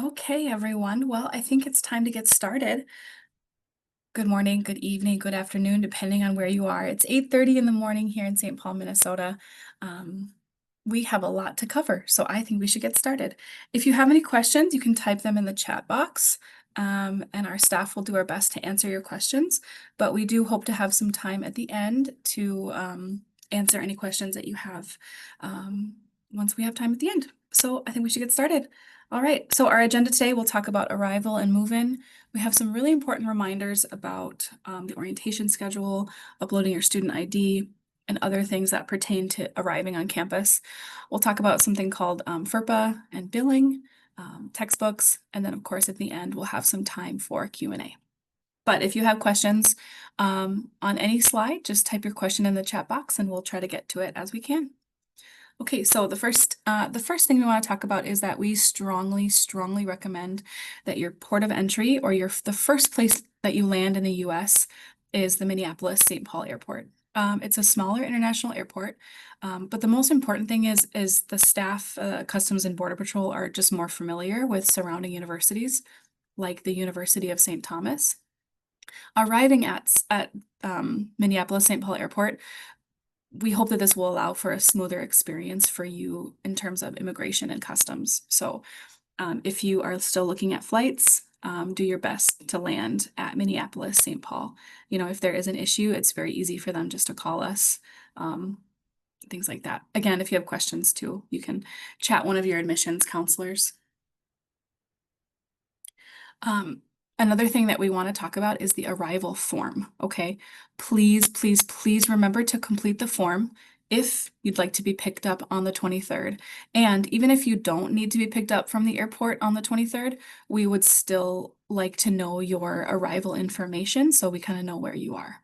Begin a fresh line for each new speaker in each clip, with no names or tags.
Okay, everyone. Well, I think it's time to get started. Good morning, good evening, good afternoon, depending on where you are. It's 8:30 in the morning here in St. Paul, Minnesota. Um, we have a lot to cover, so I think we should get started. If you have any questions, you can type them in the chat box, and our staff will do our best to answer your questions. But we do hope to have some time at the end to answer any questions that you have once we have time at the end. So I think we should get started. All right, so our agenda today, we'll talk about arrival and move-in. We have some really important reminders about the orientation schedule, uploading your student ID, and other things that pertain to arriving on campus. We'll talk about something called FERPA and billing, textbooks, and then of course at the end we'll have some time for Q&A. But if you have questions on any slide, just type your question in the chat box and we'll try to get to it as we can. Okay, so the first thing we want to talk about is that we strongly recommend that your port of entry or the first place that you land in the U.S. is the Minneapolis-St. Paul Airport. It's a smaller international airport, but the most important thing is the staff, Customs and Border Patrol are just more familiar with surrounding universities, like the University of St. Thomas. Arriving at Minneapolis-St. Paul Airport, we hope that this will allow for a smoother experience for you in terms of immigration and customs. So if you are still looking at flights, do your best to land at Minneapolis, St. Paul. You know, if there is an issue, it's very easy for them just to call us, things like that. Again, if you have questions too, you can chat one of your admissions counselors. Another thing that we want to talk about is the arrival form, okay? Please remember to complete the form if you'd like to be picked up on the 23rd. And even if you don't need to be picked up from the airport on the 23rd, we would still like to know your arrival information so we kind of know where you are.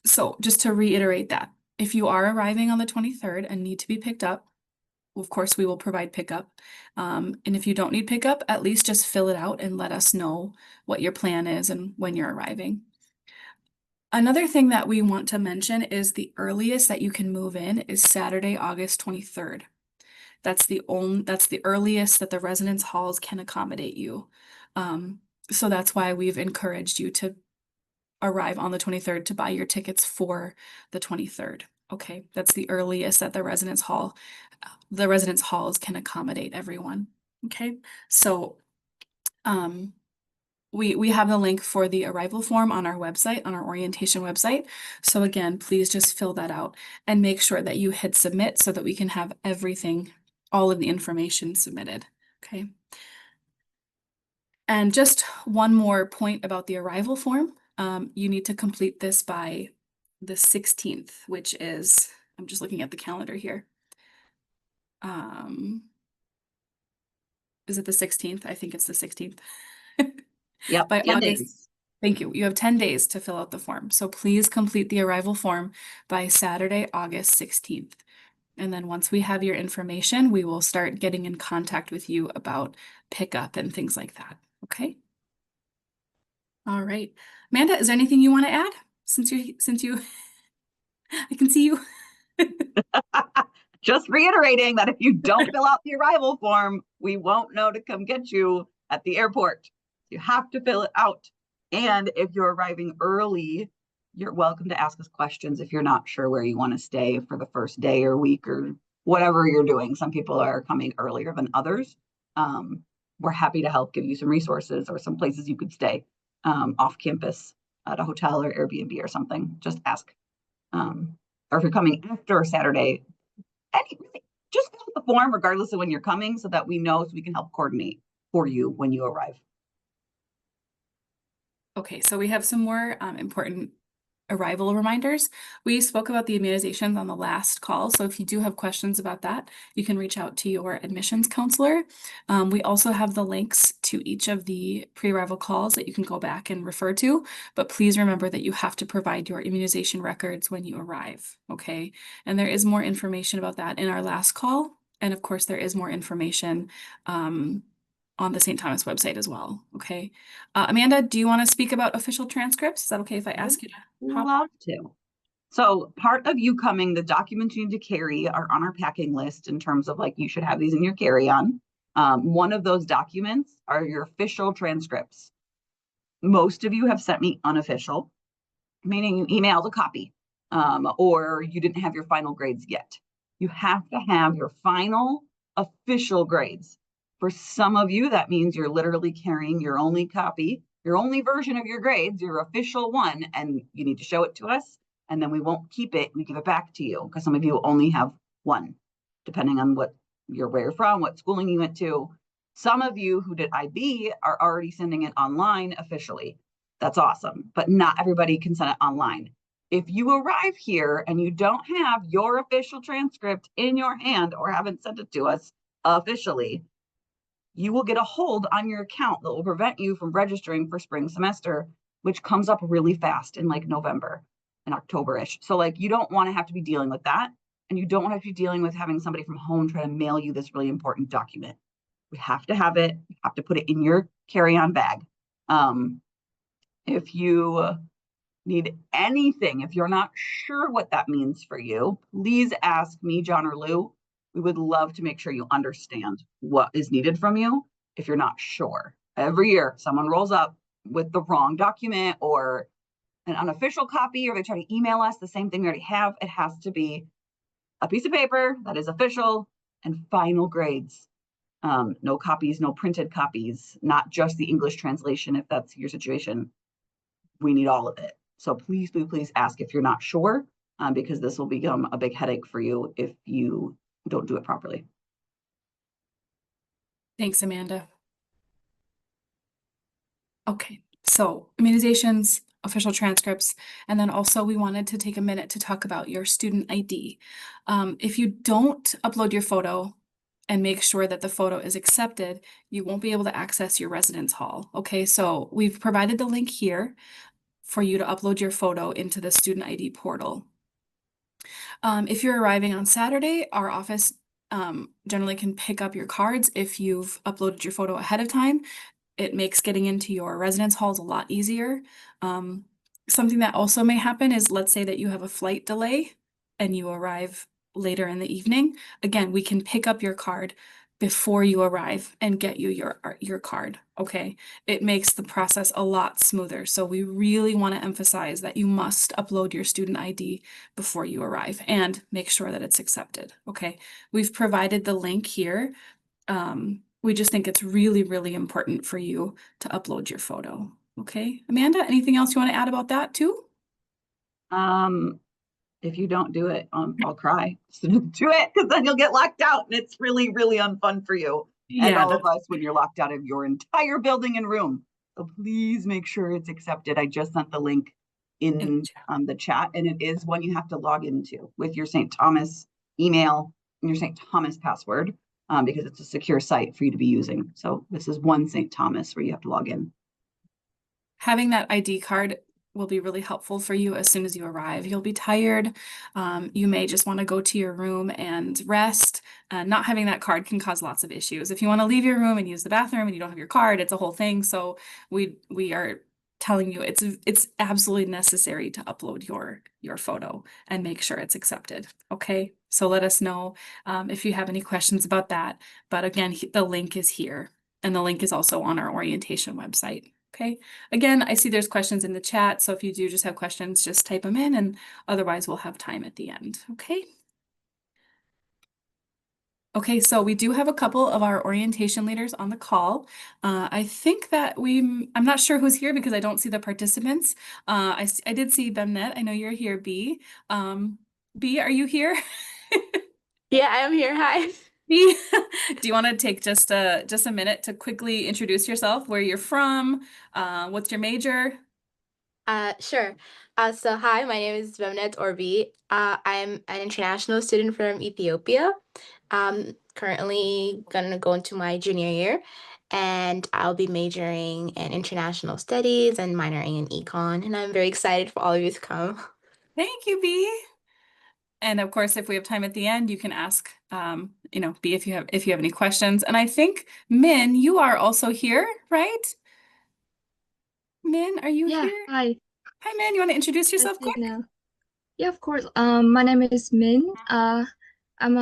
So just to reiterate that, if you are arriving on the 23rd and need to be picked up, of course, we will provide pickup. And if you don't need pickup, at least just fill it out and let us know what your plan is and when you're arriving. Another thing that we want to mention is the earliest that you can move in is Saturday, August 23rd. That's the earliest that the residence halls can accommodate you. So that's why we've encouraged you to arrive on the 23rd to buy your tickets for the 23rd. Okay, that's the earliest that the residence halls can accommodate everyone. Okay, so we have the link for the arrival form on our website, on our orientation website. So again, please just fill that out and make sure that you hit submit so that we can have everything, all of the information submitted. Okay. And just one more point about the arrival form. You need to complete this by the 16th, which is, I'm just looking at the calendar here. Is it the 16th? I think it's the 16th.
Yep,
By
10
August.
days.
Thank you. You have 10 days to fill out the form. So please complete the arrival form by Saturday, August 16th. And then once we have your information, we will start getting in contact with you about pickup and things like that. Okay? All right. Amanda, is there anything you want to add since you I can see you.
Just reiterating that if you don't fill out the arrival form, we won't know to come get you at the airport. You have to fill it out. And if you're arriving early, you're welcome to ask us questions if you're not sure where you want to stay for the first day or week or whatever you're doing. Some people are coming earlier than others. We're happy to help give you some resources or some places you could stay off campus at a hotel or Airbnb or something. Just ask. Or if you're coming after Saturday, just fill out the form regardless of when you're coming so that we know, so we can help coordinate for you when you arrive.
Okay, so we have some more important arrival reminders. We spoke about the immunizations on the last call, so if you do have questions about that, you can reach out to your admissions counselor. We also have the links to each of the pre-arrival calls that you can go back and refer to, but please remember that you have to provide your immunization records when you arrive, okay? And there is more information about that in our last call, and of course there is more information on the St. Thomas website as well, okay? Amanda, do you want to speak about official transcripts? Is that okay if I ask you to hop on?
Love to. So part of you coming, the documents you need to carry are on our packing list in terms of like, you should have these in your carry-on. One of those documents are your official transcripts. Most of you have sent me unofficial, meaning you emailed a copy, or you didn't have your final grades yet. You have to have your final official grades. For some of you, that means you're literally carrying your only copy, your only version of your grades, your official one, and you need to show it to us, and then we won't keep it. We give it back to you because some of you only have one, depending on where you're from, what schooling you went to. Some of you who did IB are already sending it online officially. That's awesome, but not everybody can send it online. If you arrive here and you don't have your official transcript in your hand or haven't sent it to us officially, you will get a hold on your account that will prevent you from registering for spring semester, which comes up really fast in like November and October-ish. So like you don't want to have to be dealing with that. And you don't want to have to be dealing with having somebody from home try to mail you this really important document. We have to have it. You have to put it in your carry-on bag. If you need anything, if you're not sure what that means for you, please ask me, John, or Lou. We would love to make sure you understand what is needed from you if you're not sure. Every year, someone rolls up with the wrong document or an unofficial copy, or they try to email us the same thing we already have. It has to be a piece of paper that is official and final grades. No copies, no printed copies, not just the English translation if that's your situation. We need all of it. So please, please, please ask if you're not sure, because this will become a big headache for you if you don't do it properly.
Thanks, Amanda. Okay, so immunizations, official transcripts, and then also we wanted to take a minute to talk about your student ID. If you don't upload your photo and make sure that the photo is accepted, you won't be able to access your residence hall. Okay, so we've provided the link here for you to upload your photo into the student ID portal. If you're arriving on Saturday, our office generally can pick up your cards if you've uploaded your photo ahead of time. It makes getting into your residence halls a lot easier. Something that also may happen is, let's say that you have a flight delay and you arrive later in the evening. Again, we can pick up your card before you arrive and get you your card, okay? It makes the process a lot smoother. So we really want to emphasize that you must upload your student ID before you arrive and make sure that it's accepted, okay? We've provided the link here. We just think it's really, really important for you to upload your photo. Okay, Amanda, anything else you want to add about that too?
If you don't do it, I'll cry. So do it, because then you'll get locked out, and it's really, really unfun for you and
Yeah,
all of us when you're locked out of your entire building and room. So please make sure it's accepted. I just sent the link
in the
in
chat.
the chat, and it is one you have to log into with your St. Thomas email and your St. Thomas password, because it's a secure site for you to be using. So this is one St. Thomas where you have to log in.
Having that ID card will be really helpful for you as soon as you arrive. You'll be tired. You may just want to go to your room and rest. Not having that card can cause lots of issues. If you want to leave your room and use the bathroom and you don't have your card, it's a whole thing. So we are telling you it's absolutely necessary to upload your photo and make sure it's accepted. Okay, so let us know if you have any questions about that. But again, the link is here, and the link is also on our orientation website. Okay. Again, I see there's questions in the chat, so if you do just have questions, just type them in, and otherwise we'll have time at the end. Okay. Okay, so we do have a couple of our orientation leaders on the call. I think that I'm not sure who's here because I don't see the participants. I did see Bemnet. I know you're here, B. B, are you here?
Yeah, I am here. Hi.
B, do you want to take just a minute to quickly introduce yourself, where you're from, what's your major?
Sure. So hi, my name is Vemnet Orbi. I'm an international student from Ethiopia. Currently gonna go into my junior year, and I'll be majoring in international studies and minoring in econ, and I'm very excited for all of you to come.
Thank you, B. And of course, if we have time at the end, you can ask, B, if you have any questions. And I think, Min, you are also here, right? Min, are you
Yeah,
here?
hi.
Hi, Min. You want to introduce
I
yourself
see it
quick?
now. Yeah, of course. My name is Min. I'm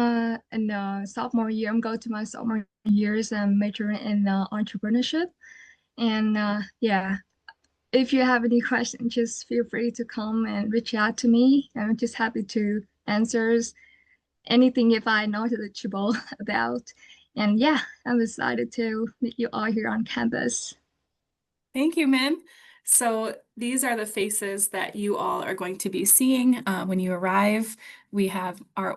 in sophomore year. I'm going to my sophomore years and majoring in entrepreneurship. And yeah, if you have any questions, just feel free to come and reach out to me. I'm just happy to answer anything if I knowledgeable about. And yeah, I'm excited to meet you all here on campus.
Thank you, Min. So these are the faces that you all are going to be seeing when you arrive. We have our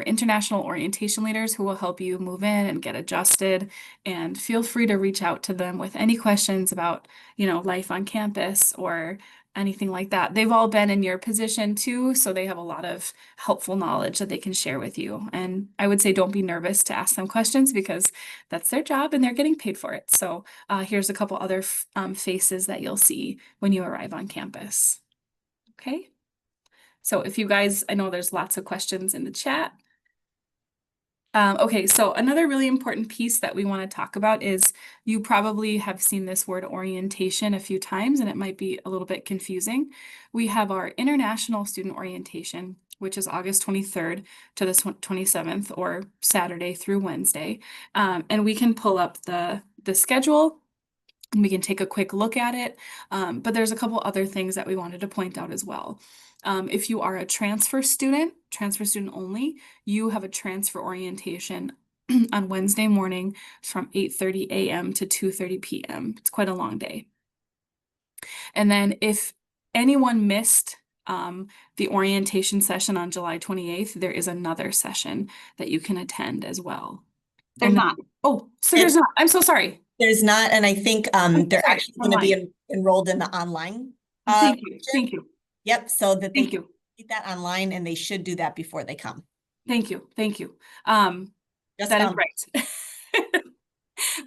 international orientation leaders who will help you move in and get adjusted. And feel free to reach out to them with any questions about, life on campus or anything like that. They've all been in your position too, so they have a lot of helpful knowledge that they can share with you. And I would say don't be nervous to ask them questions because that's their job and they're getting paid for it. So here's a couple other faces that you'll see when you arrive on campus. Okay. So if you guys, I know there's lots of questions in the chat. Okay, so another really important piece that we want to talk about is you probably have seen this word orientation a few times and it might be a little bit confusing. We have our International Student Orientation, which is August 23rd to the 27th or Saturday through Wednesday. And we can pull up the schedule and we can take a quick look at it. But there's a couple other things that we wanted to point out as well. If you are a transfer student only, you have a transfer orientation on Wednesday morning from 8:30 a.m. to 2:30 p.m. It's quite a long day. And then if anyone missed the orientation session on July 28th, there is another session that you can attend as well.
There's not.
Oh, so there's not. I'm so sorry.
There's not, and I think they're
sorry,
actually going to be enrolled in the online.
Thank you. Thank you.
Yep, so that they
Thank
can
you.
get that online, and they should do that before they come.
Thank you. Thank you.
Just
That is right.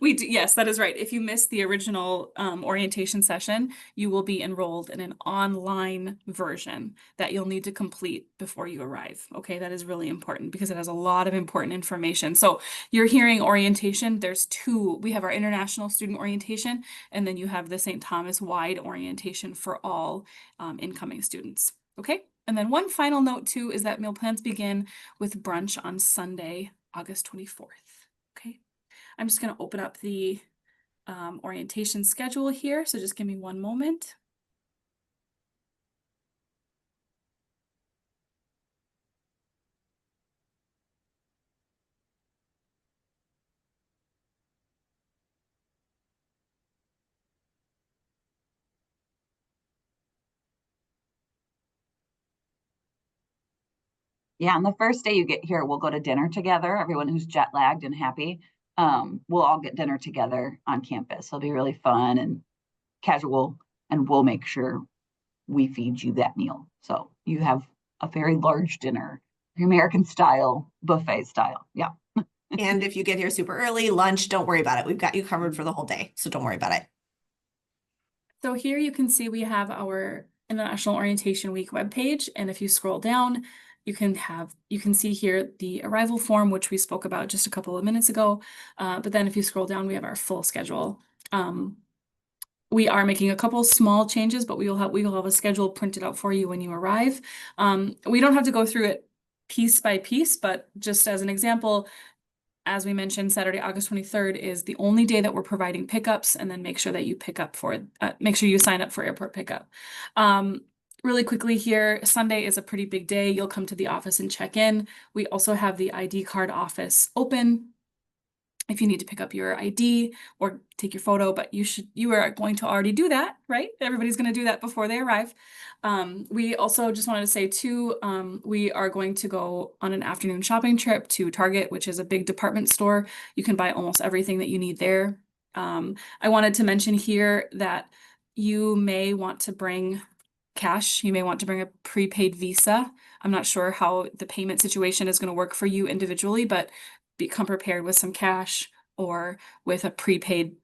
We do, yes, that is right. If you missed the original orientation session, you will be enrolled in an online version that you'll need to complete before you arrive. Okay, that is really important because it has a lot of important information. So you're hearing orientation. There's two. We have our international student orientation, and then you have the St. Thomas wide orientation for all incoming students. Okay, and then one final note too is that meal plans begin with brunch on Sunday, August 24th. Okay. I'm just going to open up the orientation schedule here. So just give me one moment.
Yeah, on the first day you get here, we'll go to dinner together. Everyone who's jet lagged and happy, we'll all get dinner together on campus. It'll be really fun and casual, and we'll make sure we feed you that meal. So you have a very large dinner, American style, buffet style. Yeah.
And if you get here super early, lunch, don't worry about it. We've got you covered for the whole day, so don't worry about it.
So here you can see we have our International Orientation Week webpage. And if you scroll down, you can see here the arrival form, which we spoke about just a couple of minutes ago. But then if you scroll down, we have our full schedule. We are making a couple small changes, but we will have a schedule printed out for you when you arrive. We don't have to go through it piece by piece, but just as an example, as we mentioned, Saturday, August 23rd is the only day that we're providing pickups, and then make sure that you make sure you sign up for airport pickup. Really quickly here, Sunday is a pretty big day. You'll come to the office and check in. We also have the ID card office open if you need to pick up your ID or take your photo, but you are going to already do that, right? Everybody's going to do that before they arrive. We also just wanted to say too, we are going to go on an afternoon shopping trip to Target, which is a big department store. You can buy almost everything that you need there. I wanted to mention here that you may want to bring cash. You may want to bring a prepaid Visa. I'm not sure how the payment situation is going to work for you individually, but become prepared with some cash or with a prepaid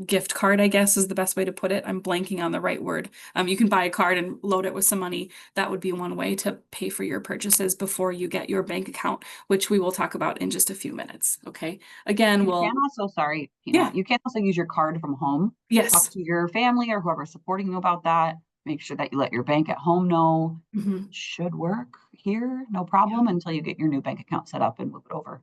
gift card, I guess is the best way to put it. I'm blanking on the right word. You can buy a card and load it with some money. That would be one way to pay for your purchases before you get your bank account, which we will talk about in just a few minutes. Okay. Again,
You can also, Tina, you can also use your card from home.
Yes.
Talk to your family or whoever's supporting you about that. Make sure that you let your bank at home know.
Mhm.
Should work here, no problem, until you get your new bank account set up and move it over.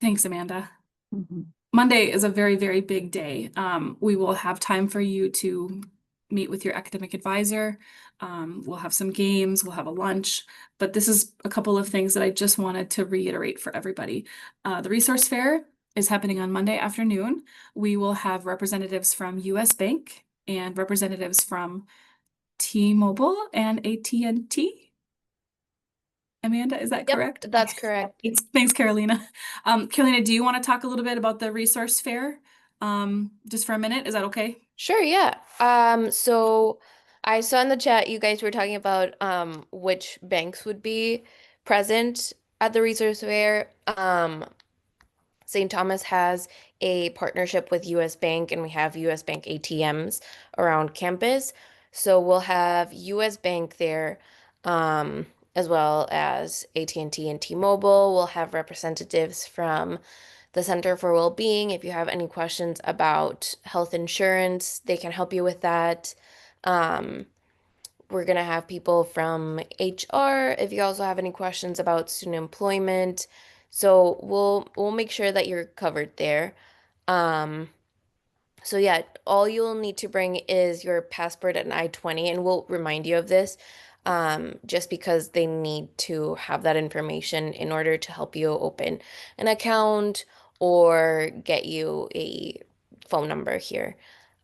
Thanks, Amanda.
Mhm.
Monday is a very, very big day. We will have time for you to meet with your academic advisor. We'll have some games, we'll have a lunch, but this is a couple of things that I just wanted to reiterate for everybody. The resource fair is happening on Monday afternoon. We will have representatives from US Bank and representatives from T-Mobile and AT&T. Amanda, is that
Yep,
correct?
that's correct.
Thanks, Carolina. Carolina, do you want to talk a little bit about the resource fair? Just for a minute, is that okay?
Sure, yeah. So I saw in the chat you guys were talking about which banks would be present at the resource fair. St. Thomas has a partnership with US Bank, and we have US Bank ATMs around campus. So we'll have US Bank there, as well as AT&T and T-Mobile. We'll have representatives from the Center for Wellbeing. If you have any questions about health insurance, they can help you with that. We're gonna have people from HR if you also have any questions about student employment. So we'll make sure that you're covered there. Um, so yeah, all you'll need to bring is your passport and I-20, and we'll remind you of this, just because they need to have that information in order to help you open an account or get you a phone number here.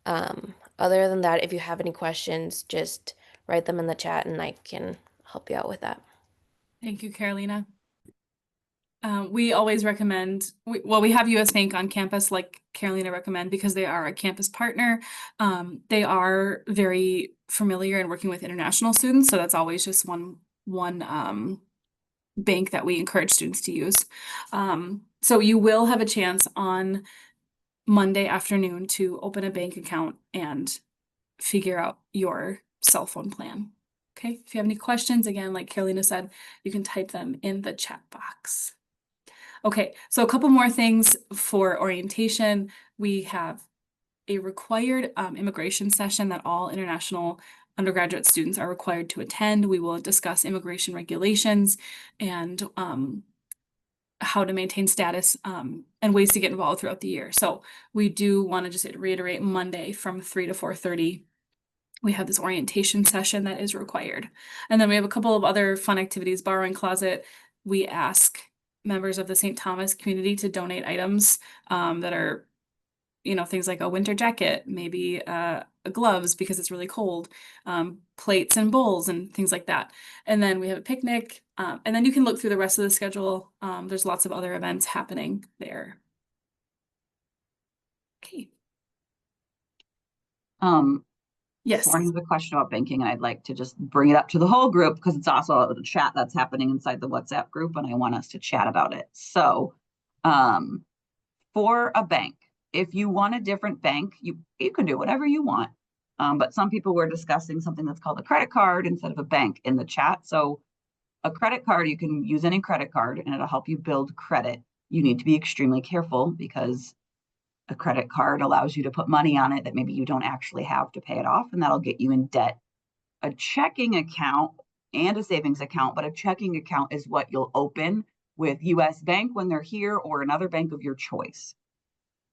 Other than that, if you have any questions, just write them in the chat and I can help you out with that.
Thank you, Carolina. We always recommend, we have US Bank on campus, like Carolina recommend, because they are a campus partner. They are very familiar in working with international students, so that's always just one bank that we encourage students to use. So you will have a chance on Monday afternoon to open a bank account and figure out your cell phone plan. Okay, if you have any questions, again, like Carolina said, you can type them in the chat box. Okay, so a couple more things for orientation. We have a required immigration session that all international undergraduate students are required to attend. We will discuss immigration regulations and how to maintain status and ways to get involved throughout the year. So we do want to just reiterate Monday from 3 to 4:30. We have this orientation session that is required. And then we have a couple of other fun activities. Borrowing closet, we ask members of the St. Thomas community to donate items that are, things like a winter jacket, maybe gloves because it's really cold, plates and bowls and things like that. And then we have a picnic, and then you can look through the rest of the schedule. There's lots of other events happening there. Okay. Yes.
Morning is a question about banking, and I'd like to just bring it up to the whole group because it's also a chat that's happening inside the WhatsApp group, and I want us to chat about it. So, for a bank, if you want a different bank, you can do whatever you want. But some people were discussing something that's called a credit card instead of a bank in the chat. So, a credit card, you can use any credit card, and it'll help you build credit. You need to be extremely careful because a credit card allows you to put money on it that maybe you don't actually have to pay it off, and that'll get you in debt. A checking account and a savings account, but a checking account is what you'll open with US Bank when they're here or another bank of your choice.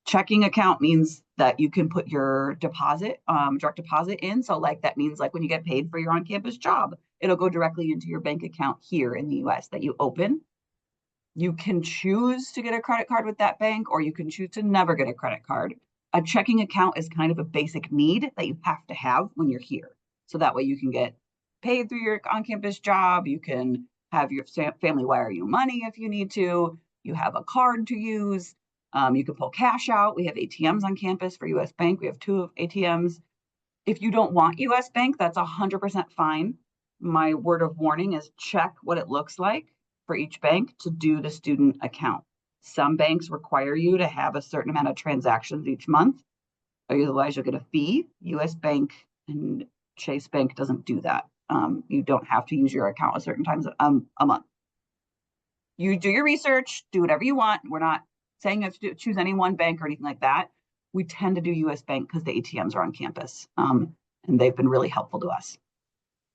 Checking account means that you can put your deposit, direct deposit in. So like that means like when you get paid for your on-campus job, it'll go directly into your bank account here in the US that you open. You can choose to get a credit card with that bank, or you can choose to never get a credit card. A checking account is kind of a basic need that you have to have when you're here. So that way you can get paid through your on-campus job. You can have your family wire you money if you need to. You have a card to use. You can pull cash out. We have ATMs on campus for US Bank. We have 2 ATMs. If you don't want US Bank, that's 100% fine. My word of warning is check what it looks like for each bank to do the student account. Some banks require you to have a certain amount of transactions each month, otherwise you'll get a fee. US Bank and Chase Bank doesn't do that. You don't have to use your account at certain times a month. You do your research, do whatever you want. We're not saying you have to choose any one bank or anything like that. We tend to do US Bank because the ATMs are on campus. and they've been really helpful to us.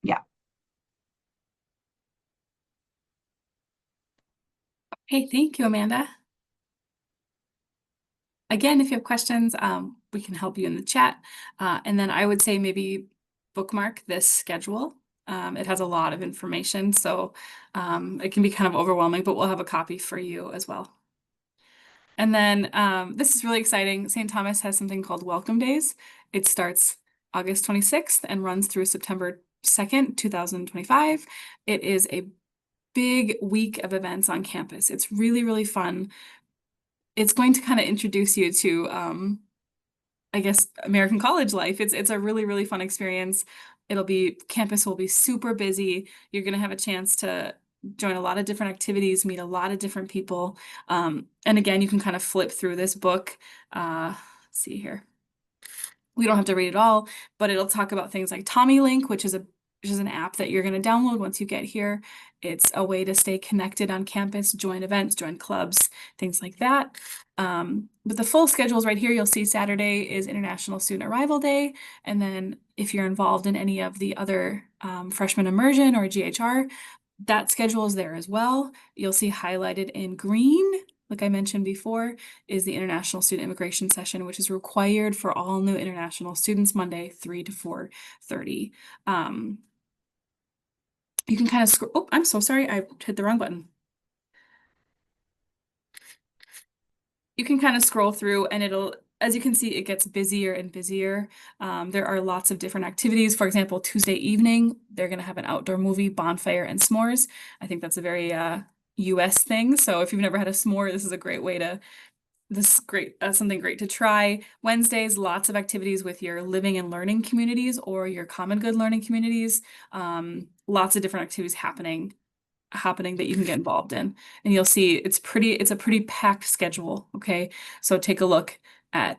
Yeah.
Hey, thank you, Amanda. Again, if you have questions, we can help you in the chat. And then I would say maybe bookmark this schedule. It has a lot of information, so it can be kind of overwhelming, but we'll have a copy for you as well. And then this is really exciting. St. Thomas has something called Welcome Days. It starts August 26th and runs through September 2nd, 2025. It is a big week of events on campus. It's really, really fun. It's going to kind of introduce you to, I guess, American college life. It's a really, really fun experience. Campus will be super busy. You're going to have a chance to join a lot of different activities, meet a lot of different people. And again, you can kind of flip through this book. Let's see here. We don't have to read it all, but it'll talk about things like Tommy Link, which is an app that you're going to download once you get here. It's a way to stay connected on campus, join events, join clubs, things like that. But the full schedule is right here. You'll see Saturday is International Student Arrival Day. And then if you're involved in any of the other freshman immersion or GHR, that schedule is there as well. You'll see highlighted in green, like I mentioned before, is the International Student Immigration Session, which is required for all new international students, Monday, 3 to 4:30. You can kind of scroll. Oh, I'm so sorry. I hit the wrong button. You can kind of scroll through and as you can see, it gets busier and busier. There are lots of different activities. For example, Tuesday evening, they're going to have an outdoor movie, bonfire, and s'mores. I think that's a very US thing. So if you've never had a s'more, this is a great way to something great to try. Wednesdays, lots of activities with your living and learning communities or your common good learning communities. Lots of different activities happening that you can get involved in. And you'll see it's a pretty packed schedule. Okay. So take a look at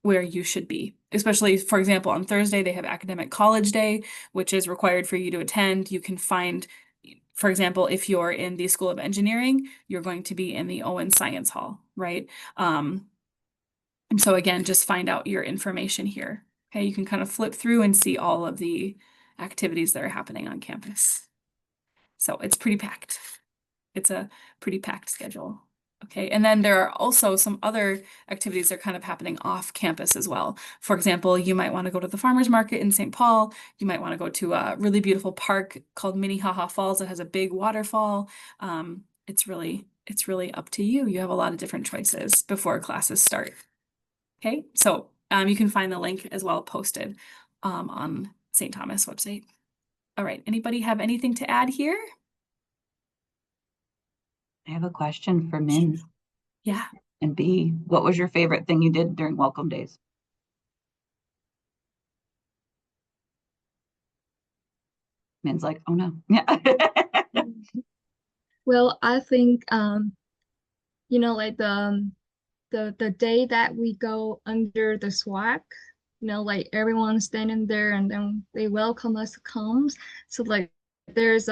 where you should be. Especially, for example, on Thursday, they have Academic College Day, which is required for you to attend. You can find, for example, if you're in the School of Engineering, you're going to be in the Owen Science Hall, right? And so again, just find out your information here. Okay, you can kind of flip through and see all of the activities that are happening on campus. So it's pretty packed. It's a pretty packed schedule. Okay, and then there are also some other activities that are kind of happening off campus as well. For example, you might want to go to the farmers market in St. Paul. You might want to go to a really beautiful park called Minnehaha Falls that has a big waterfall. It's really up to you. You have a lot of different choices before classes start. Okay, so you can find the link as well posted on St. Thomas website. All right, anybody have anything to add here?
I have a question for Min
Yeah.
and B. What was your favorite thing you did during Welcome Days? Min's like, oh no. Yeah.
Well, I think like the day that we go under the swag, like everyone's standing there and then they welcome us to come. So like there's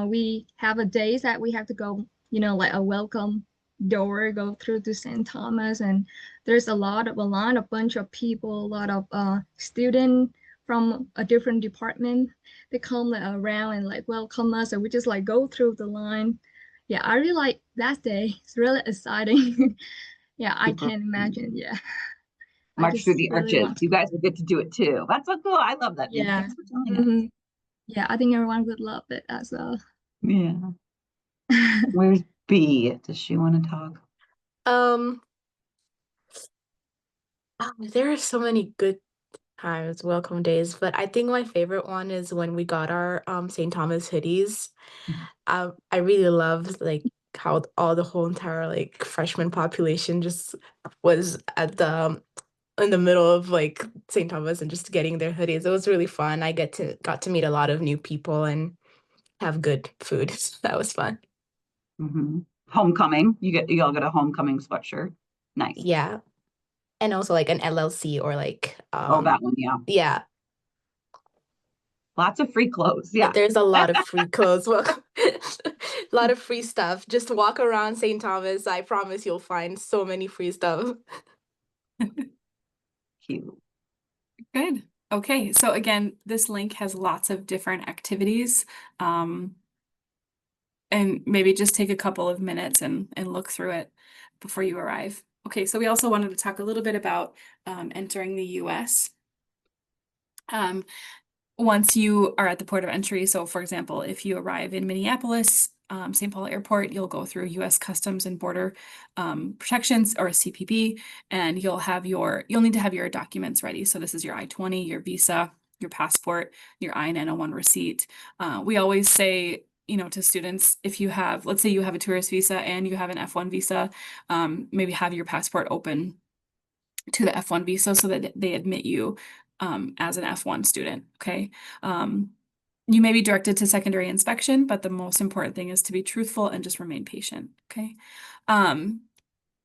we have a days that we have to go, like a welcome door, go through to St. Thomas, and there's a bunch of people, a lot of student from a different department. They come like, around and like welcome us, and we just like go through the line. Yeah, I really like that day. It's really exciting. Yeah, I
Super
can't imagine. Yeah. I
March through
just
the
really
arches.
want
You
to.
guys will get to do it too. That's so cool. I love that, Min.
Yeah.
Thanks for telling us.
Mhm. Yeah, I think everyone would love it as well.
Yeah. Where's B? Does she want to talk?
Um, there are so many good times, welcome days, but I think my favorite one is when we got our St. Thomas hoodies. I really loved like how all the whole entire like freshman population just was at the in the middle of like St. Thomas and just getting their hoodies. It was really fun. I got to meet a lot of new people and have good food. So that was fun.
Mm-hmm. Homecoming. You all get a homecoming sweatshirt. Nice.
Yeah. And also like an LLC or like
Oh, that one. Yeah.
yeah.
Lots of free clothes. Yeah.
There's a lot of free clothes. Well, a lot of free stuff. Just walk around St. Thomas. I promise you'll find so many free stuff.
Cute.
Good. Okay, so again, this link has lots of different activities. And maybe just take a couple of minutes and look through it before you arrive. Okay, so we also wanted to talk a little bit about entering the US. Once you are at the port of entry, so for example, if you arrive in Minneapolis, St. Paul Airport, you'll go through US Customs and Border Protections, or CPB, and you'll need to have your documents ready. So this is your I-20, your visa, your passport, your I-901 receipt. We always say, to students, if you have, let's say you have a tourist visa and you have an F1 visa, maybe have your passport open to the F1 visa so that they admit you as an F1 student, okay? You may be directed to secondary inspection, but the most important thing is to be truthful and just remain patient, okay?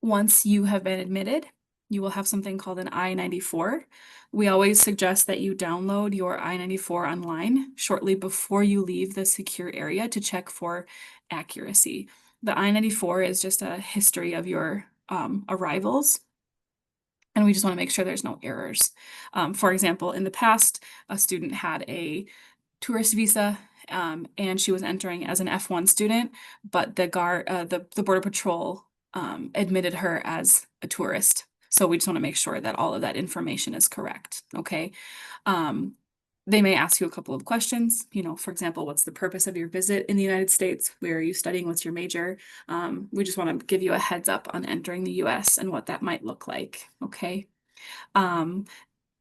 Once you have been admitted, you will have something called an I-94. We always suggest that you download your I-94 online shortly before you leave the secure area to check for accuracy. The I-94 is just a history of your arrivals, and we just want to make sure there's no errors. For example, in the past, a student had a tourist visa, and she was entering as an F1 student, but the Border Patrol admitted her as a tourist. So we just want to make sure that all of that information is correct, okay? They may ask you a couple of questions, for example, what's the purpose of your visit in the United States? Where are you studying? What's your major? We just want to give you a heads up on entering the US and what that might look like, okay?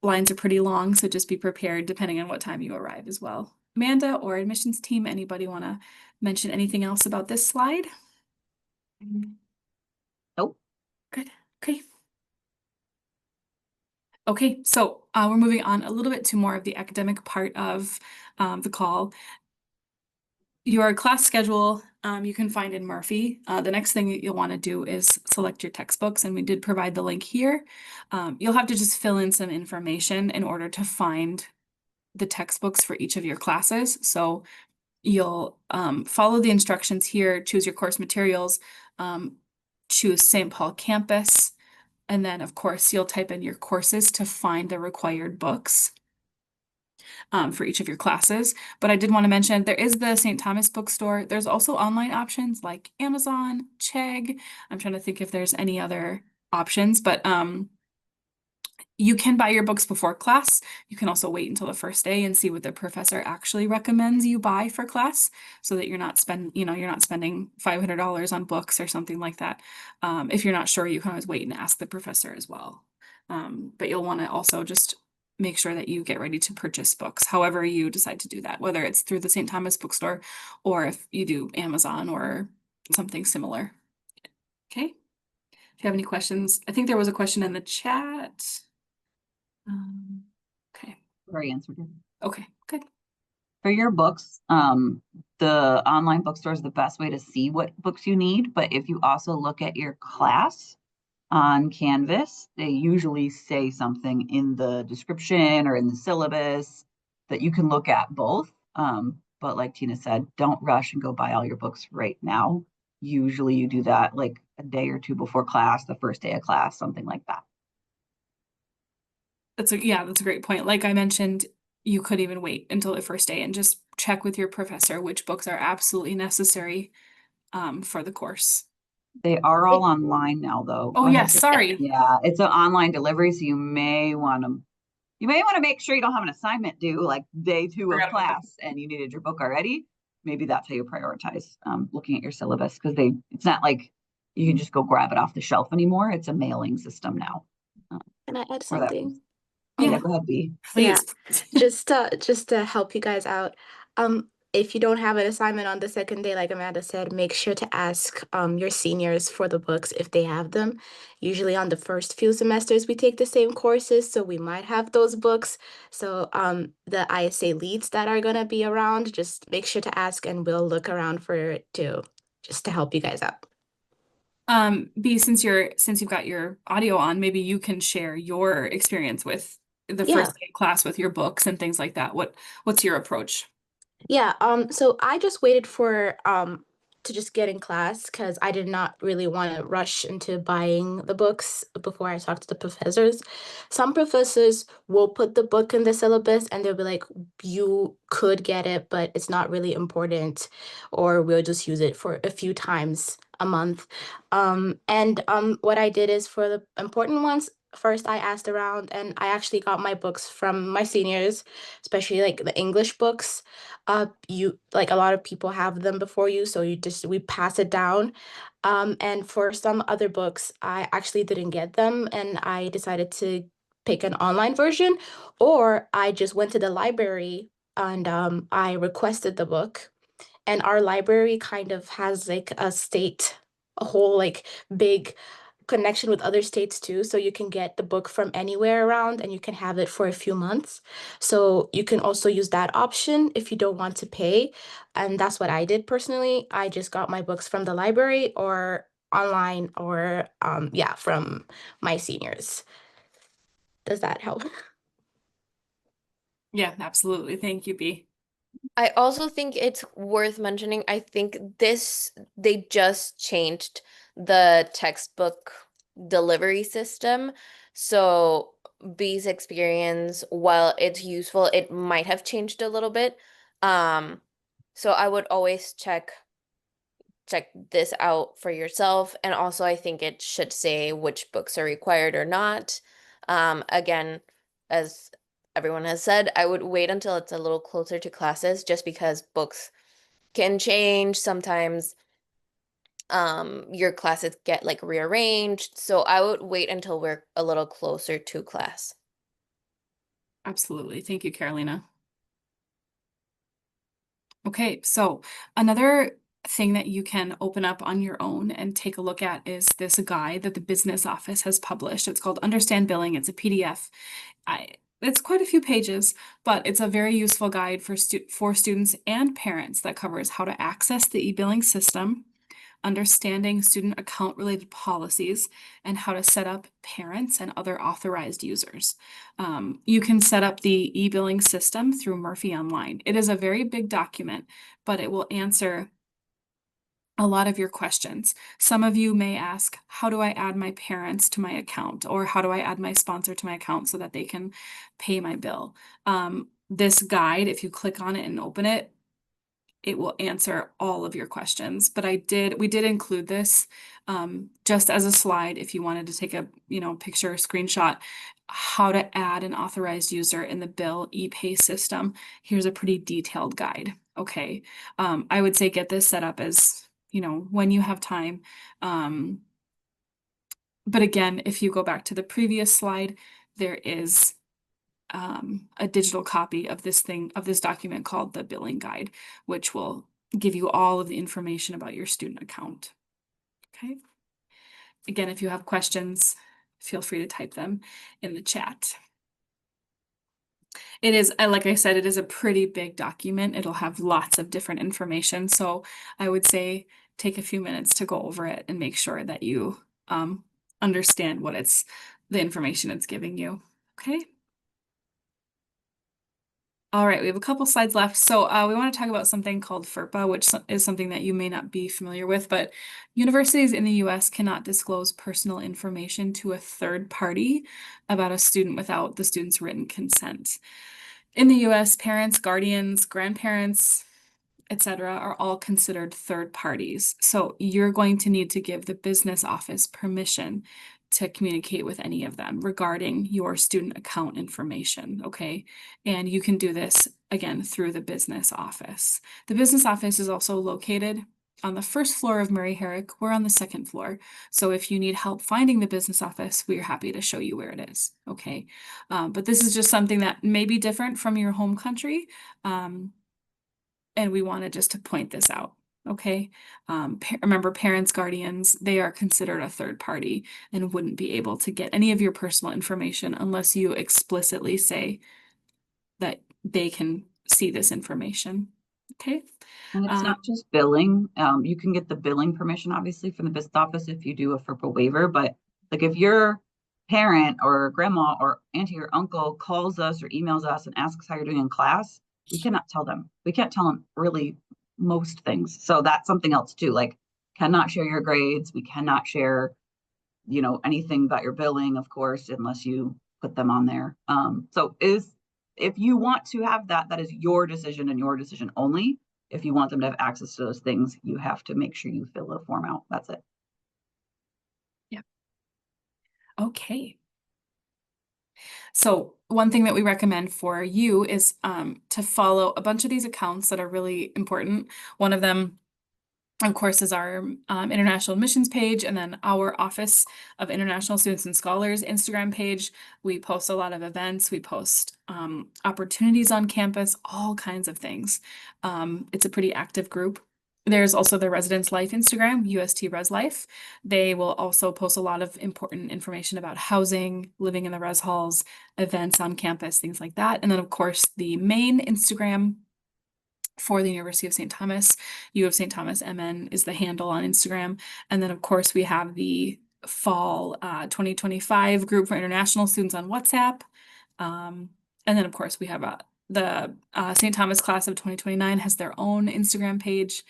Lines are pretty long, so just be prepared depending on what time you arrive as well. Amanda or admissions team, anybody want to mention anything else about this slide?
Nope.
Good. Okay. Okay, so we're moving on a little bit to more of the academic part of the call. Your class schedule you can find in Murphy. The next thing that you'll want to do is select your textbooks, and we did provide the link here. You'll have to just fill in some information in order to find the textbooks for each of your classes. So you'll follow the instructions here, choose your course materials, choose St. Paul campus, and then of course you'll type in your courses to find the required books for each of your classes. But I did want to mention there is the St. Thomas bookstore. There's also online options like Amazon, Chegg. I'm trying to think if there's any other options, but you can buy your books before class. You can also wait until the first day and see what the professor actually recommends you buy for class, so that you're not spending $500 on books or something like that. If you're not sure, you can always wait and ask the professor as well. But you'll want to also just make sure that you get ready to purchase books, however you decide to do that, whether it's through the St. Thomas bookstore or if you do Amazon or something similar. Okay. If you have any questions, I think there was a question in the chat. Okay.
Already answered it.
Okay, good.
For your books, the online bookstore is the best way to see what books you need. But if you also look at your class on Canvas, they usually say something in the description or in the syllabus that you can look at both. But like Tina said, don't rush and go buy all your books right now. Usually you do that like a day or two before class, the first day of class, something like that.
That's a great point. Like I mentioned, you could even wait until the first day and just check with your professor which books are absolutely necessary for the course.
They are all online now, though.
Oh,
Go ahead.
yes, sorry.
Yeah, it's an online delivery, so you may want to make sure you don't have an assignment due like day 2 of
Forgot about that.
class and you needed your book already. Maybe that's how you prioritize looking at your syllabus, because it's not like you can just go grab it off the shelf anymore. It's a mailing system now.
Can I add
for that.
something?
Yeah, go ahead, B.
Please.
Just to help you guys out. If you don't have an assignment on the second day, like Amanda said, make sure to ask your seniors for the books if they have them. Usually on the first few semesters, we take the same courses, so we might have those books. So the ISA leads that are gonna be around, just make sure to ask and we'll look around for it too, just to help you guys out.
B, since you've got your audio on, maybe you can share your experience with the
Yeah.
first day of class with your books and things like that. What's your approach?
Yeah, so I just waited for to just get in class because I did not really want to rush into buying the books before I talked to the professors. Some professors will put the book in the syllabus and they'll be like, you could get it, but it's not really important, or we'll just use it for a few times a month. What I did is for the important ones, first I asked around and I actually got my books from my seniors, especially like the English books. You like a lot of people have them before you, so we pass it down. And for some other books, I actually didn't get them and I decided to pick an online version, or I just went to the library and I requested the book. And our library kind of has like a whole like big connection with other states too. So you can get the book from anywhere around and you can have it for a few months. So you can also use that option if you don't want to pay. And that's what I did personally. I just got my books from the library or online or yeah, from my seniors. Does that help?
Yeah, absolutely. Thank you, B.
I also think it's worth mentioning, I think they just changed the textbook delivery system. So B's experience, while it's useful, it might have changed a little bit. So I would always check this out for yourself. And also I think it should say which books are required or not. Again, as everyone has said, I would wait until it's a little closer to classes just because books can change. Sometimes your classes get like rearranged. So I would wait until we're a little closer to class.
Absolutely. Thank you, Carolina. Okay, so another thing that you can open up on your own and take a look at is this guide that the business office has published. It's called Understand Billing. It's a PDF. It's quite a few pages, but it's a very useful guide for students and parents that covers how to access the e-billing system, understanding student account related policies, and how to set up parents and other authorized users. You can set up the e-billing system through Murphy Online. It is a very big document, but it will answer a lot of your questions. Some of you may ask, how do I add my parents to my account? Or how do I add my sponsor to my account so that they can pay my bill? This guide, if you click on it and open it, it will answer all of your questions. But we did include this just as a slide if you wanted to take a picture or screenshot how to add an authorized user in the bill e-pay system. Here's a pretty detailed guide. Okay. I would say get this set up as when you have time. But again, if you go back to the previous slide, there is a digital copy of this document called the billing guide, which will give you all of the information about your student account. Okay. Again, if you have questions, feel free to type them in the chat. It is, like I said, it is a pretty big document. It'll have lots of different information. So I would say take a few minutes to go over it and make sure that you understand the information it's giving you. Okay. All right, we have a couple slides left. So we want to talk about something called FERPA, which is something that you may not be familiar with, but universities in the US cannot disclose personal information to a third party about a student without the student's written consent. In the US, parents, guardians, grandparents, etc., are all considered third parties. So you're going to need to give the business office permission to communicate with any of them regarding your student account information, okay? And you can do this, again, through the business office. The business office is also located on the first floor of Murray Herrick. We're on the second floor. So if you need help finding the business office, we're happy to show you where it is, okay? But this is just something that may be different from your home country. And we wanted just to point this out, okay? Remember, parents, guardians, they are considered a third party and wouldn't be able to get any of your personal information unless you explicitly say that they can see this information, okay?
And it's not just billing. You can get the billing permission, obviously, from the business office if you do a FERPA waiver. But like if your parent or grandma or auntie or uncle calls us or emails us and asks how you're doing in class, we cannot tell them. We can't tell them really most things. So that's something else too, like cannot share your grades. We cannot share, you know, anything about your billing, of course, unless you put them on there. So if you want to have that, that is your decision and your decision only. If you want them to have access to those things, you have to make sure you fill a form out. That's it.
Yep. Okay. So one thing that we recommend for you is to follow a bunch of these accounts that are really important. One of them, of course, is our international admissions page, and then our Office of International Students and Scholars Instagram page. We post a lot of events. We post opportunities on campus, all kinds of things. It's a pretty active group. There's also the Residence Life Instagram, UST Res Life. They will also post a lot of important information about housing, living in the res halls, events on campus, things like that. And then, of course, the main Instagram for the University of St. Thomas, U of St. Thomas MN is the handle on Instagram. And then, of course, we have the fall 2025 group for international students on WhatsApp. And then, of course, we have the St. Thomas class of 2029 has their own Instagram page,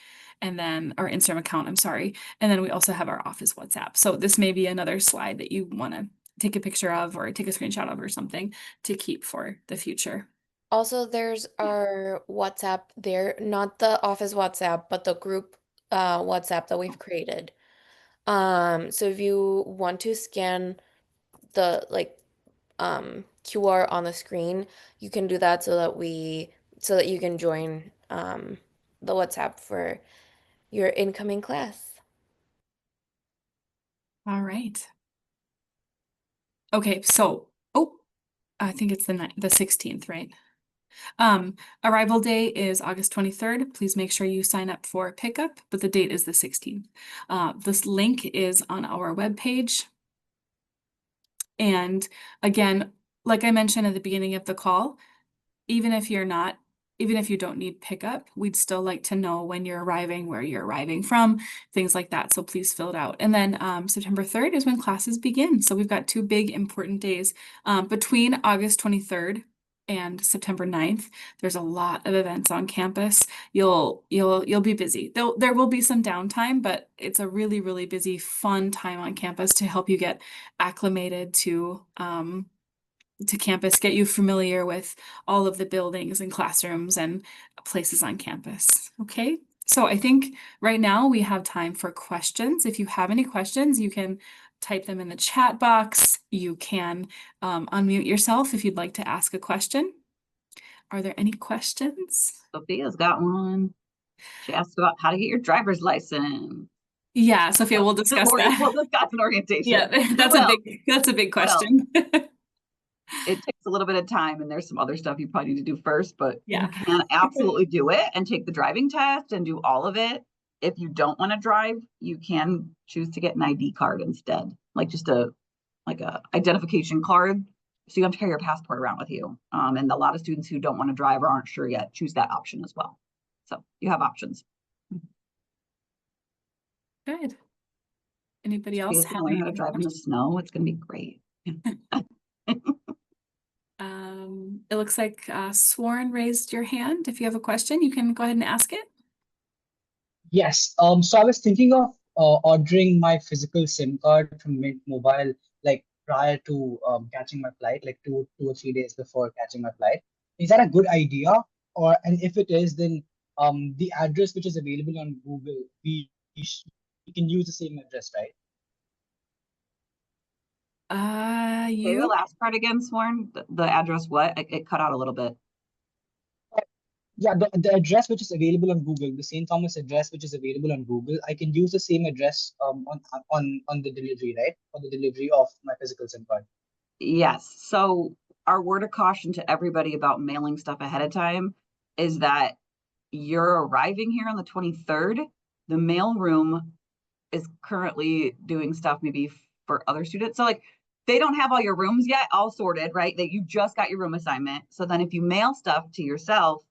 and then our Instagram account, I'm sorry. And then we also have our office WhatsApp. So this may be another slide that you want to take a picture of or take a screenshot of or something to keep for the future.
Also, there's our WhatsApp there, not the office WhatsApp, but the group WhatsApp that we've created. So if you want to scan the QR on the screen, you can do that so that you can join the WhatsApp for your incoming class.
All right. Okay, so I think it's the 16th, right? Arrival day is August 23rd. Please make sure you sign up for pickup, but the date is the 16th. This link is on our webpage. And again, like I mentioned at the beginning of the call, even if you don't need pickup, we'd still like to know when you're arriving, where you're arriving from, things like that. So please fill it out. And then September 3rd is when classes begin. So we've got two big important days between August 23rd and September 9th. There's a lot of events on campus. You'll be busy. There will be some downtime, but it's a really, really busy, fun time on campus to help you get acclimated to campus, get you familiar with all of the buildings and classrooms and places on campus. Okay, so I think right now we have time for questions. If you have any questions, you can type them in the chat box. You can unmute yourself if you'd like to ask a question. Are there any questions?
Sophia's got one. She asked about how to get your driver's license.
Yeah, Sophia, we'll discuss that.
We'll discuss an orientation.
Yeah, that's a big question.
It takes a little bit of time, and there's some other stuff you probably need to do first, but
Yeah.
you can absolutely do it and take the driving test and do all of it. If you don't want to drive, you can choose to get an ID card instead, like just a identification card. So you don't have to carry your passport around with you. And a lot of students who don't want to drive or aren't sure yet choose that option as well. So you have options.
Good. Anybody else have
learn how to drive in the snow? It's going to be great.
It looks like Sworn raised your hand. If you have a question, you can go ahead and ask it.
Yes. So I was thinking of ordering my physical SIM card from Mint Mobile, like prior to catching my flight, like two or 3 days before catching my flight. Is that a good idea? And if it is, then the address which is available on Google, we can use the same address, right?
Say the last part again, Sworn. The address, what? It cut out a little bit.
Yeah, the address which is available on Google, the St. Thomas address which is available on Google, I can use the same address on the delivery, right? For the delivery of my physical SIM card.
Yes. So our word of caution to everybody about mailing stuff ahead of time is that you're arriving here on the 23rd. The mail room is currently doing stuff maybe for other students. So like they don't have all your rooms yet all sorted, right? That you just got your room assignment. So then if you mail stuff to yourself,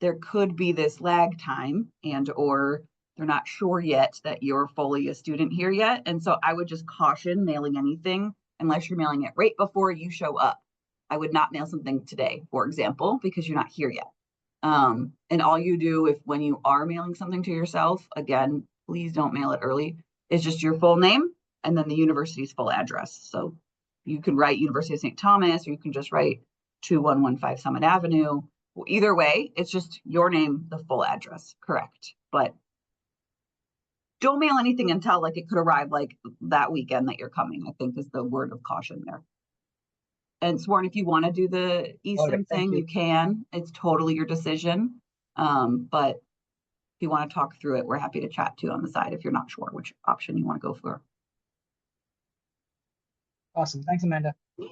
there could be this lag time or they're not sure yet that you're fully a student here yet. And so I would just caution mailing anything unless you're mailing it right before you show up. I would not mail something today, for example, because you're not here yet. And all you do when you are mailing something to yourself, again, please don't mail it early, is just your full name and then the university's full address. So you can write University of St. Thomas, or you can just write 2115 Summit Avenue. Either way, it's just your name, the full address, correct? But don't mail anything until like it could arrive like that weekend that you're coming, I think is the word of caution there. And Sworn, if you want to do the
All right,
eSIM
thank
thing,
you.
you can. It's totally your decision. But if you want to talk through it, we're happy to chat too on the side if you're not sure which option you want to go for.
Awesome. Thanks, Amanda.
Yeah.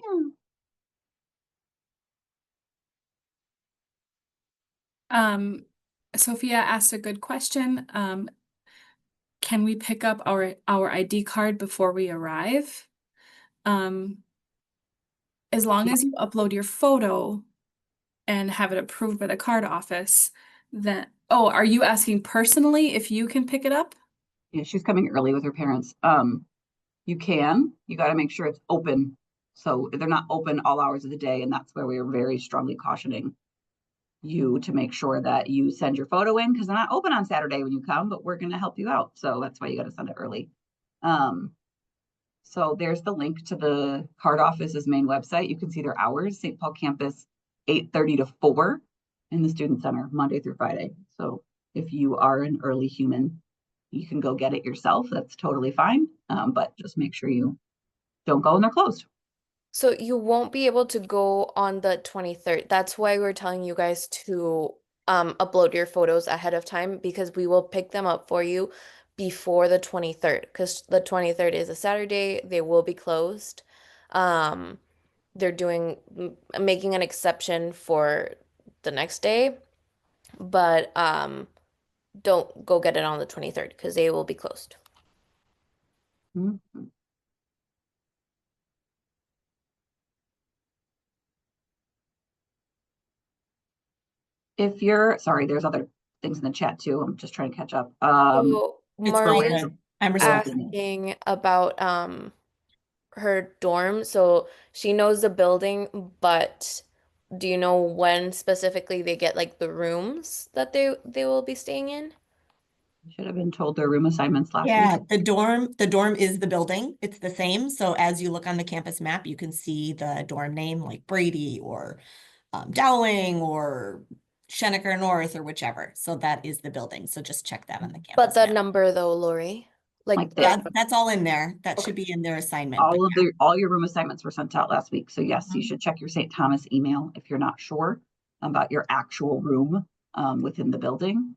Sophia asked a good question. Can we pick up our ID card before we arrive? As long as you upload your photo and have it approved by the card office, then, oh, are you asking personally if you can pick it up?
Yeah, she's coming early with her parents. You got to make sure it's open. So they're not open all hours of the day. And that's where we are very strongly cautioning you to make sure that you send your photo in, because they're not open on Saturday when you come, but we're going to help you out. So that's why you got to send it early. So there's the link to the card office's main website. You can see their hours, St. Paul campus, 8:30 to 4 in the student center, Monday through Friday. So if you are an early human, you can go get it yourself. That's totally fine. But just make sure you don't go when they're closed.
So you won't be able to go on the 23rd. That's why we're telling you guys to upload your photos ahead of time, because we will pick them up for you before the 23rd, because the 23rd is a Saturday. They will be closed. They're making an exception for the next day, but don't go get it on the 23rd because they will be closed.
Mhm. If you're sorry, there's other things in the chat too. I'm just trying to catch up.
So
It's real
Maria's
good. I'm responding.
asking about her dorm. So she knows the building, but do you know when specifically they get like the rooms that they will be staying in?
Should have been told their room assignments last
Yeah,
week.
the dorm is the building. It's the same. So as you look on the campus map, you can see the dorm name like Brady or Dowling or Shennecker North or whichever. So that is the building. So just check that on the
But
campus
the
map.
number though, Lori, like
Like
That's all in there. That
Okay.
should be in their assignment. But
all your room assignments were sent out last week. So yes, you
Mhm.
should check your St. Thomas email if you're not sure about your actual room within the building.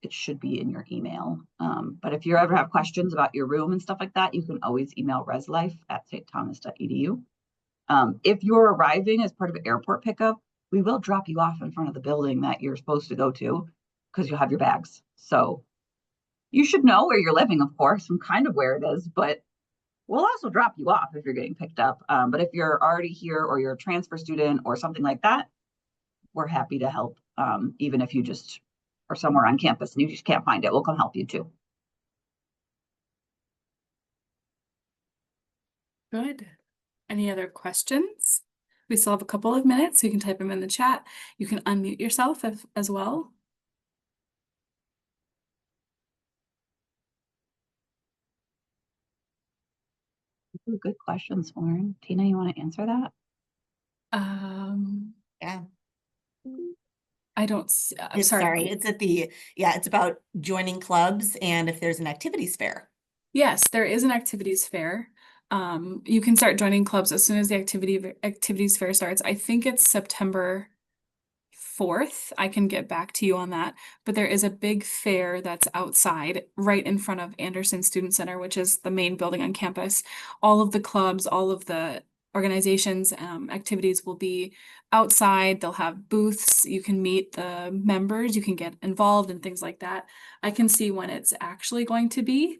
It should be in your email. But if you ever have questions about your room and stuff like that, you can always email reslife@stthomas.edu. If you're arriving as part of an airport pickup, we will drop you off in front of the building that you're supposed to go to because you'll have your bags. So you should know where you're living, of course, and kind of where it is, but we'll also drop you off if you're getting picked up. But if you're already here or you're a transfer student or something like that, we're happy to help. Even if you just are somewhere on campus and you just can't find it, we'll come help you too.
Good. Any other questions? We still have a couple of minutes, so you can type them in the chat. You can unmute yourself as well.
Good questions, Lauren. Tina, you want to answer that?
yeah.
I don't, I'm sorry.
Sorry, it's it's about joining clubs and if there's an activities fair.
Yes, there is an activities fair. You can start joining clubs as soon as the activities fair starts. I think it's September 4th. I can get back to you on that. But there is a big fair that's outside, right in front of Anderson Student Center, which is the main building on campus. All of the clubs, all of the organizations, activities will be outside. They'll have booths. You can meet the members. You can get involved and things like that. I can see when it's actually going to be.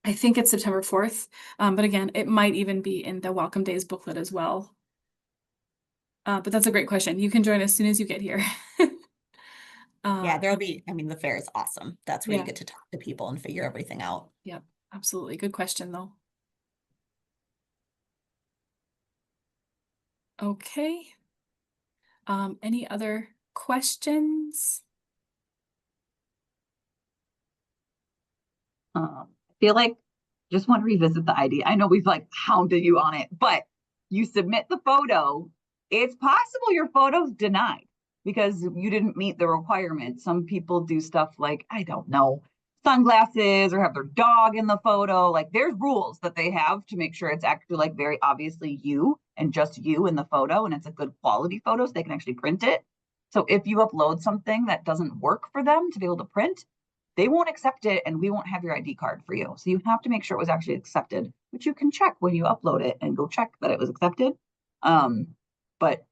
I think it's September 4th. But again, it might even be in the Welcome Days booklet as well. But that's a great question. You can join as soon as you get here.
Yeah, the fair is awesome. That's where
yeah.
you get to talk to people and figure everything out.
Yep, absolutely. Good question though. Okay. Any other questions?
I feel like just want to revisit the ID. I know we've like hounded you on it, but you submit the photo. It's possible your photo's denied because you didn't meet the requirements. Some people do stuff like, I don't know, sunglasses or have their dog in the photo. Like there's rules that they have to make sure it's actually like very obviously you and just you in the photo and it's a good quality photo so they can actually print it. So if you upload something that doesn't work for them to be able to print, they won't accept it and we won't have your ID card for you. So you have to make sure it was actually accepted, which you can check when you upload it and go check that it was accepted. But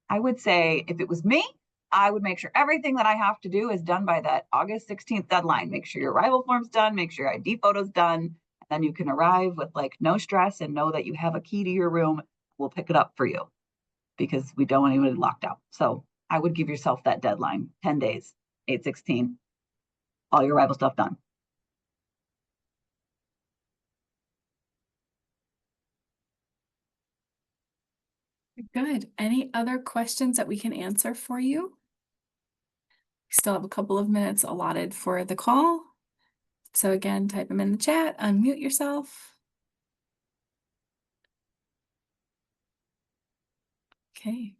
I would say if it was me, I would make sure everything that I have to do is done by that August 16th deadline. Make sure your arrival form's done, make sure your ID photo's done, and then you can arrive with like no stress and know that you have a key to your room. We'll pick it up for you because we don't want anybody locked out. So I would give yourself that deadline, 10 days, 8/16. All your arrival stuff done.
Good. Any other questions that we can answer for you? We still have a couple of minutes allotted for the call. So again, type them in the chat, unmute yourself. Okay.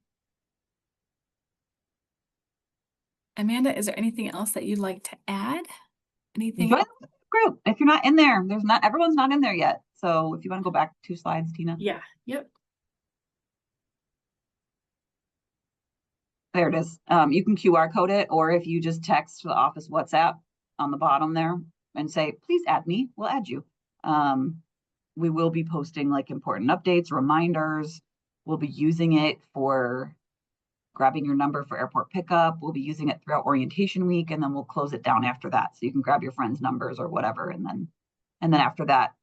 Amanda, is there anything else that you'd like to add? Anything?
Join the group. If you're not in there, everyone's not in there yet. So if you want to go back 2 slides, Tina.
Yeah. Yep.
There it is. You can QR code it, or if you just text the office WhatsApp on the bottom there and say, please add me, we'll add you. We will be posting like important updates, reminders. We'll be using it for grabbing your number for airport pickup. We'll be using it throughout orientation week, and then we'll close it down after that. So you can grab your friends' numbers or whatever. And then after that,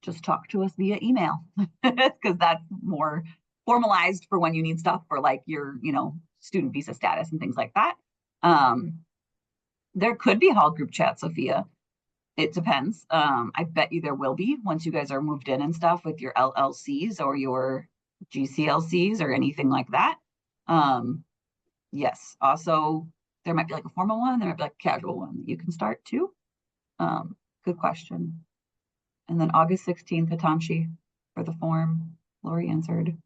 just talk to us via email because that's more formalized for when you need stuff for like your, student visa status and things like that. There could be hall group chat, Sophia. It depends. I bet you there will be once you guys are moved in and stuff with your LLCs or your GCLCs or anything like that. Yes. Also, there might be like a formal one. There might be like a casual one that you can start too. Good question. And then August 16th, Hitanshi, for the form. Lori answered.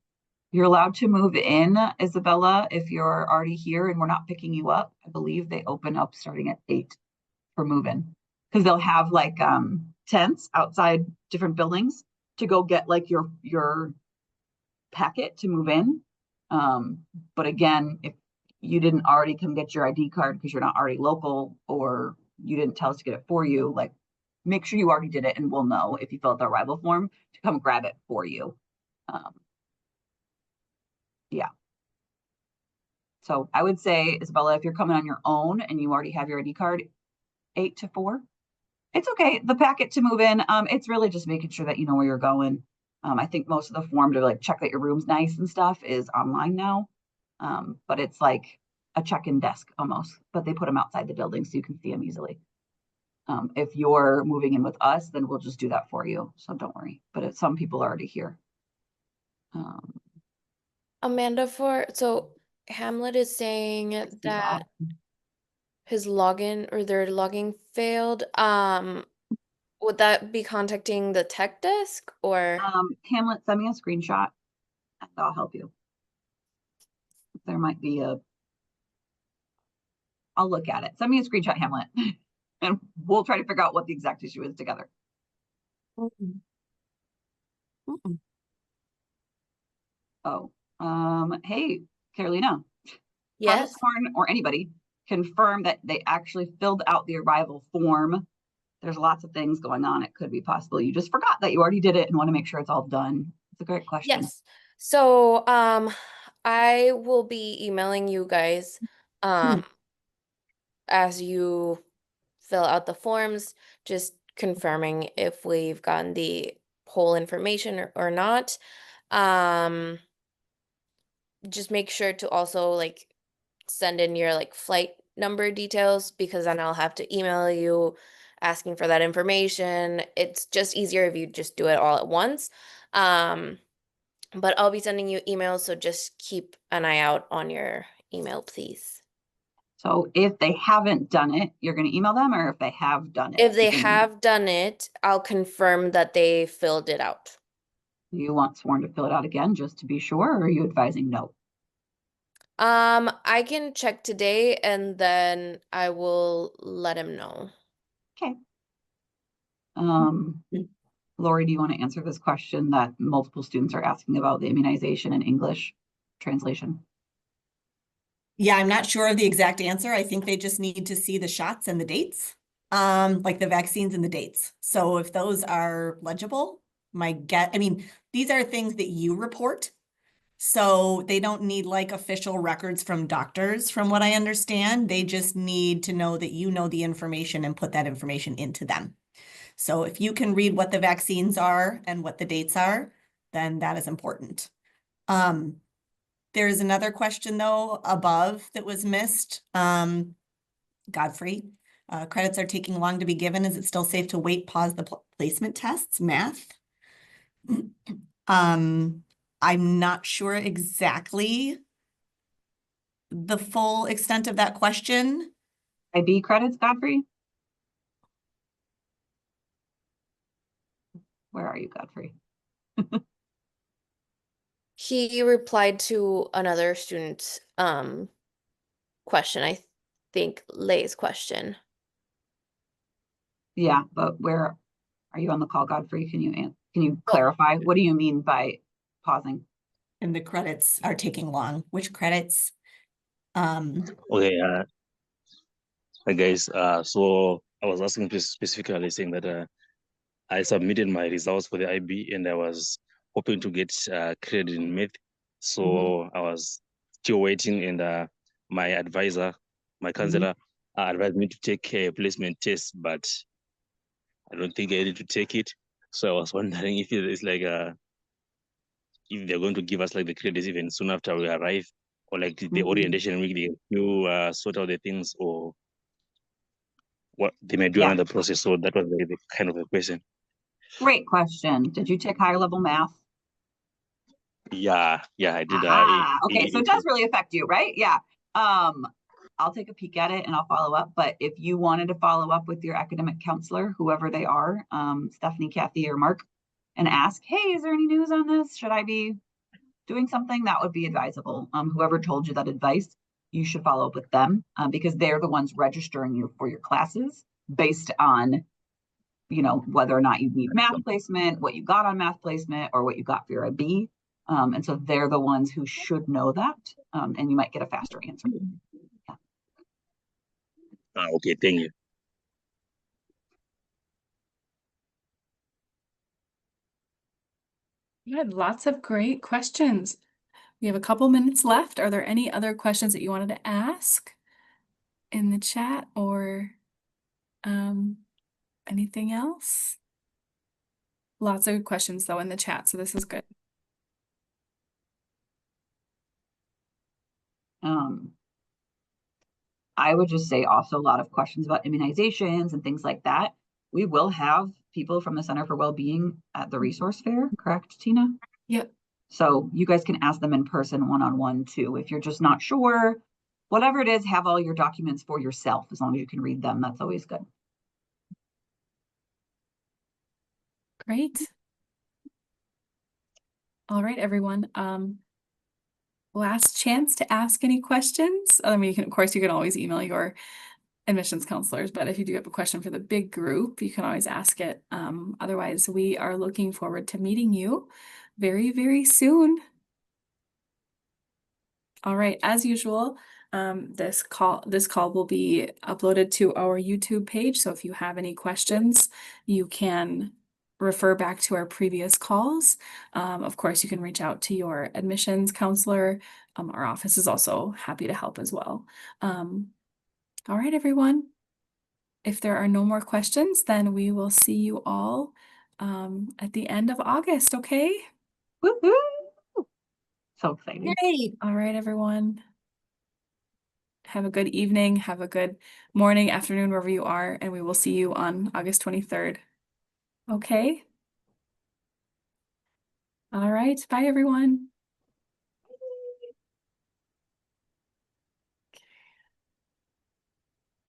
You're allowed to move in, Isabella, if you're already here and we're not picking you up. I believe they open up starting at 8 for move-in. Because they'll have like tents outside different buildings to go get like your packet to move in. But again, if you didn't already come get your ID card because you're not already local or you didn't tell us to get it for you, like make sure you already did it and we'll know if you fill out the arrival form to come grab it for you. Yeah. So I would say, Isabella, if you're coming on your own and you already have your ID card, 8 to 4, it's okay. The packet to move in, it's really just making sure that you know where you're going. I think most of the form to like check that your room's nice and stuff is online now. But it's like a check-in desk almost, but they put them outside the building so you can see them easily. If you're moving in with us, then we'll just do that for you. So don't worry. But if some people are already here.
Amanda, so Hamlet is saying that his login or their login failed. Would that be contacting the tech desk or?
Hamlet, send me a screenshot and I'll help you. There might be I'll look at it. Send me a screenshot, Hamlet, and we'll try to figure out what the exact issue is together. Oh, hey, Carolina.
Yes.
Horn or anybody confirm that they actually filled out the arrival form. There's lots of things going on. It could be possible you just forgot that you already did it and want to make sure it's all done. It's a great question.
Yes. So, I will be emailing you guys, as you fill out the forms, just confirming if we've gotten the whole information or not. Just make sure to also like send in your like flight number details because then I'll have to email you asking for that information. It's just easier if you just do it all at once. but I'll be sending you emails, so just keep an eye out on your email, please.
So if they haven't done it, you're going to email them, or if they have done it?
If they
you can-
have done it, I'll confirm that they filled it out.
You want sworn to fill it out again, just to be sure, or are you advising no?
I can check today and then I will let him know.
Okay. Lori, do you want to answer this question that multiple students are asking about the immunization in English translation?
Yeah, I'm not sure of the exact answer. I think they just need to see the shots and the dates, like the vaccines and the dates. So if those are legible, I mean, these are things that you report. So they don't need like official records from doctors, from what I understand. They just need to know that you know the information and put that information into them. So if you can read what the vaccines are and what the dates are, then that is important. There's another question though above that was missed. Godfrey, credits are taking long to be given. Is it still safe to wait, pause the placement tests, math? I'm not sure exactly the full extent of that question.
IB credits, Godfrey? Where are you, Godfrey?
He replied to another student's question, I think Lay's question.
Yeah, but where are you on the call, Godfrey? Can you clarify? What do you mean by pausing?
And the credits are taking long. Which credits?
Okay, hi guys. So I was asking specifically saying that I submitted my results for the IB and I was hoping to get credit in math. So I was still waiting, and my advisor, my counselor, advised me to take a placement test, but I don't think I need to take it. So I was wondering if it is like if they're going to give us like the credits even soon after we arrive, or like the orientation week, you sort out the things, or what they may do
Yeah.
another process. So that was the kind of a question.
Great question. Did you take higher level math?
Yeah, I did.
Okay, so it does really affect you, right? Yeah. I'll take a peek at it and I'll follow up. But if you wanted to follow up with your academic counselor, whoever they are, Stephanie, Kathy, or Mark, and ask, hey, is there any news on this? Should I be doing something? That would be advisable. Whoever told you that advice, you should follow up with them because they're the ones registering you for your classes based on, whether or not you need math placement, what you got on math placement, or what you got for your IB. And so they're the ones who should know that, and you might get a faster answer. Yeah.
Okay, thank you.
You had lots of great questions. We have a couple minutes left. Are there any other questions that you wanted to ask in the chat or anything else? Lots of good questions though in the chat, so this is good.
I would just say also a lot of questions about immunizations and things like that. We will have people from the Center for Wellbeing at the resource fair, correct, Tina?
Yep.
So you guys can ask them in person one-on-one too. If you're just not sure, whatever it is, have all your documents for yourself. As long as you can read them, that's always good.
Great. All right, everyone. Last chance to ask any questions. I mean, of course, you can always email your admissions counselors, but if you do have a question for the big group, you can always ask it. Otherwise, we are looking forward to meeting you very, very soon. All right, as usual, this call will be uploaded to our YouTube page. So if you have any questions, you can refer back to our previous calls. Of course, you can reach out to your admissions counselor. Our office is also happy to help as well. All right, everyone. If there are no more questions, then we will see you all at the end of August, okay?
Woohoo! So exciting.
Great.
All right, everyone. Have a good evening, have a good morning, afternoon, wherever you are, and we will see you on August 23rd. Okay? All right. Bye, everyone.